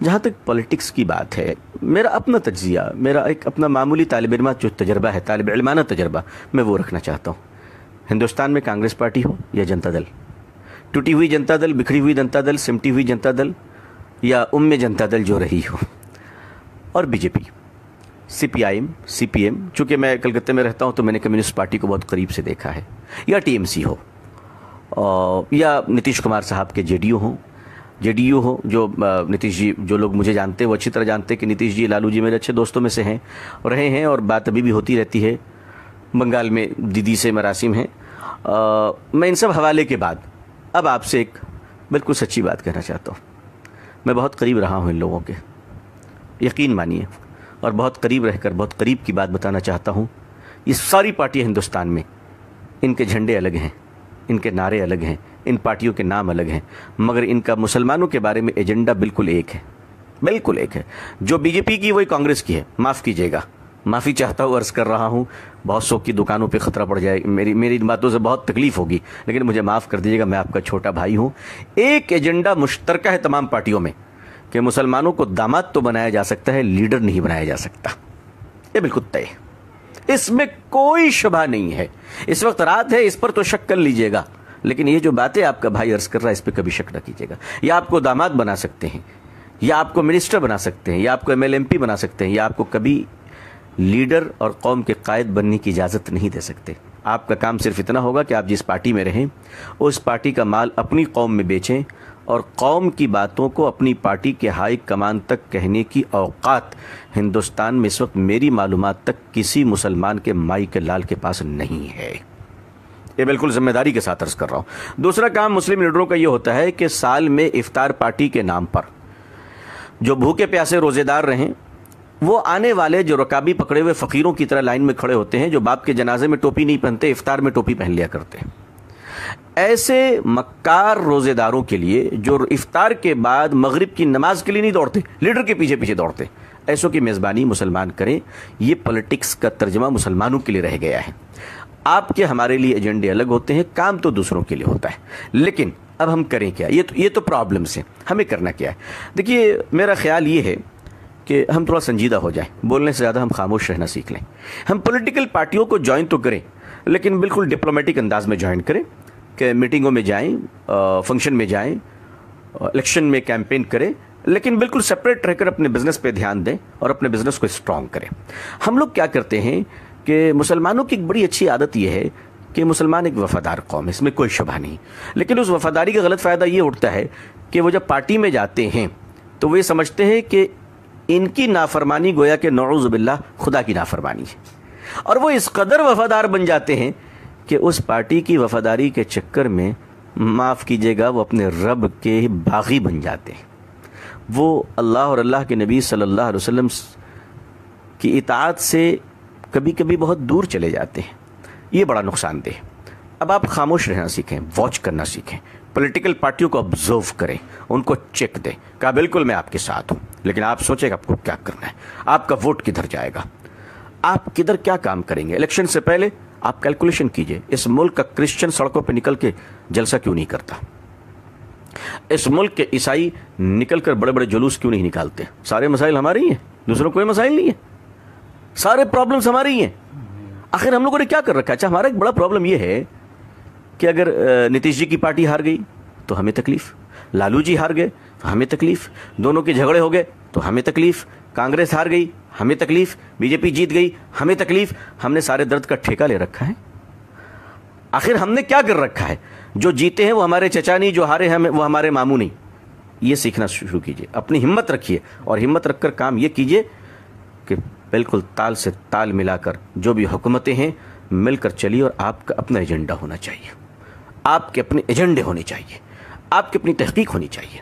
جہاں تک پولیٹکس کی بات ہے، میرا اپنا تجزیہ، میرا ایک اپنا معمولی طالب علمات جو تجربہ ہے، طالب علمانہ تجربہ، میں وہ رکھنا چاہتا ہوں۔ ہندوستان میں کانگریس پارٹی ہو یا جنتا دل، ٹوٹی ہوئی جنتا دل، بکھری ہوئی جنتا دل، سمٹی ہوئی جنتا دل، یا جنتا دل جو رہی ہو، اور B J P, C P I M, C P M, چونکہ میں کلکتہ میں رہتا ہوں تو میں نے کمیونسٹ پارٹی کو بہت قریب سے دیکھا ہے، یا ٹی ایم سی ہو، یا نتیش کمار صاحب کے جے ڈی یو ہو، جو نتیش جی، جو لوگ مجھے جانتے ہیں وہ اچھی طرح جانتے ہیں کہ نتیش جی، لالو جی میرے اچھے دوستوں میں سے ہیں، رہے ہیں، اور بات ابھی بھی ہوتی رہتی ہے۔ بنگال میں دیدی سے مراسم ہیں۔ میں ان سب حوالے کے بعد اب آپ سے ایک بالکل سچی بات کہنا چاہتا ہوں۔ میں بہت قریب رہا ہوں ان لوگوں کے، یقین مانیے، اور بہت قریب رہ کر بہت قریب کی بات بتانا چاہتا ہوں۔ یہ ساری پارٹیاں ہندوستان میں، ان کے جھنڈے الگ ہیں، ان کے نعرے الگ ہیں، ان پارٹیوں کے نام الگ ہیں، مگر ان کا مسلمانوں کے بارے میں ایجنڈا بالکل ایک ہے، بالکل ایک ہے۔ جو بی جے پی کی وہی کانگریس کی ہے، معاف کیجیے گا، معافی چاہتا ہوں، عرض کر رہا ہوں، بہت سو کی دکانوں پہ خطرہ پڑ جائے، میری باتوں سے بہت تکلیف ہوگی، لیکن مجھے معاف کر دیجیے گا، میں آپ کا چھوٹا بھائی ہوں۔ ایک ایجنڈا مشترکہ ہے تمام پارٹیوں میں کہ مسلمانوں کو داماد تو بنایا جا سکتا ہے، لیڈر نہیں بنایا جا سکتا۔ یہ بالکل طے ہے، اس میں کوئی شبہ نہیں ہے۔ اس وقت رات ہے، اس پر تو شک کر لیجیے گا، لیکن یہ جو باتیں آپ کا بھائی عرض کر رہا ہے اس پہ کبھی شک نہ کیجیے گا۔ یا آپ کو داماد بنا سکتے ہیں، یا آپ کو منسٹر بنا سکتے ہیں، یا آپ کو ایم ایل ایم پی بنا سکتے ہیں، یا آپ کو کبھی لیڈر اور قوم کے قائد بننے کی اجازت نہیں دے سکتے۔ آپ کا کام صرف اتنا ہوگا کہ آپ جس پارٹی میں رہیں اس پارٹی کا مال اپنی قوم میں بیچیں، اور قوم کی باتوں کو اپنی پارٹی کے ہائی کمان تک کہنے کی اوقات ہندوستان میں اس وقت میری معلومات تک کسی مسلمان کے مائی کے لال کے پاس نہیں ہے۔ یہ بالکل ذمہ داری کے ساتھ عرض کر رہا ہوں۔ دوسرا کام مسلم لیڈروں کا یہ ہوتا ہے کہ سال میں افطار پارٹی کے نام پر جو بھوکے پیاسے روزے دار رہیں، وہ آنے والے جو رکابی پکڑے ہوئے فقیروں کی طرح لائن میں کھڑے ہوتے ہیں، جو باپ کے جنازے میں ٹوپی نہیں پہنتے، افطار میں ٹوپی پہن لیا کرتے ہیں، ایسے مکار روزے داروں کے لیے جو افطار کے بعد مغرب کی نماز کے لیے نہیں دوڑتے، لیڈر کے پیچھے پیچھے دوڑتے، ایسوں کی میزبانی مسلمان کریں۔ یہ پولیٹکس کا ترجمہ مسلمانوں کے لیے رہ گیا ہے۔ آپ کے ہمارے لیے ایجنڈے الگ ہوتے ہیں، کام تو دوسروں کے لیے ہوتا ہے، لیکن اب ہم کریں کیا؟ یہ تو پرابلمس ہیں، ہمیں کرنا کیا ہے؟ دیکھیے، میرا خیال یہ ہے کہ ہم تھوڑا سنجیدہ ہو جائیں، بولنے سے زیادہ ہم خاموش رہنا سیکھ لیں۔ ہم پولیٹیکل پارٹیوں کو جوائن تو کریں، لیکن بالکل ڈپلومیٹک انداز میں جوائن کریں، کہ میٹنگوں میں جائیں، فنکشن میں جائیں، الیکشن میں کیمپین کریں، لیکن بالکل سپریٹ رہ کر اپنے بزنس پہ دھیان دیں اور اپنے بزنس کو اسٹرانگ کریں۔ ہم لوگ کیا کرتے ہیں کہ مسلمانوں کی ایک بڑی اچھی عادت یہ ہے کہ مسلمان ایک وفادار قوم ہے، اس میں کوئی شبہ نہیں، لیکن اس وفاداری کا غلط فائدہ یہ اٹھتا ہے کہ وہ جب پارٹی میں جاتے ہیں تو وہ یہ سمجھتے ہیں کہ ان کی نافرمانی گویا کہ نعوذ باللہ خدا کی نافرمانی ہے، اور وہ اس قدر وفادار بن جاتے ہیں کہ اس پارٹی کی وفاداری کے چکر میں، معاف کیجیے گا، وہ اپنے رب کے باغی بن جاتے ہیں۔ وہ اللہ اور اللہ کے نبی صلی اللہ علیہ وسلم کی اطاعت سے کبھی کبھی بہت دور چلے جاتے ہیں۔ یہ بڑا نقصان دہ ہے۔ اب آپ خاموش رہنا سیکھیں، واچ کرنا سیکھیں، پولیٹیکل پارٹیوں کو آبزرو کریں، ان کو چیک دیں، کہا بالکل میں آپ کے ساتھ ہوں، لیکن آپ سوچیں کہ آپ کو کیا کرنا ہے، آپ کا ووٹ کدھر جائے گا، آپ کدھر کیا کام کریں گے۔ الیکشن سے پہلے آپ کیلکولیشن کیجئے، اس ملک کا کرسچن سڑکوں پہ نکل کے جلسہ کیوں نہیں کرتا؟ اس ملک کے عیسائی نکل کر بڑے بڑے جلوس کیوں نہیں نکالتے؟ سارے مسائل ہمارے ہی ہیں، دوسروں کوئی مسائل نہیں ہیں، سارے پرابلمز ہماری ہی ہیں۔ آخر ہم لوگوں نے کیا کر رکھا ہے؟ اچھا، ہمارا ایک بڑا پرابلم یہ ہے کہ اگر نتیش جی کی پارٹی ہار گئی تو ہمیں تکلیف، لالو جی ہار گئے تو ہمیں تکلیف، دونوں کے جھگڑے ہو گئے تو ہمیں تکلیف، کانگریس ہار گئی ہمیں تکلیف، بی جے پی جیت گئی ہمیں تکلیف۔ ہم نے سارے درد کا ٹھیکہ لے رکھا ہے۔ آخر ہم نے کیا کر رکھا ہے؟ جو جیتے ہیں وہ ہمارے چچا نہیں، جو ہارے ہیں وہ ہمارے ماموں نہیں۔ یہ سیکھنا شروع کیجئے، اپنی ہمت رکھیے، اور ہمت رکھ کر کام یہ کیجئے کہ بالکل تال سے تال ملا کر جو بھی حکومتیں ہیں مل کر چلیے، اور آپ کا اپنا ایجنڈا ہونا چاہیے، آپ کے اپنے ایجنڈے ہونے چاہیے، آپ کی اپنی تحقیق ہونی چاہیے۔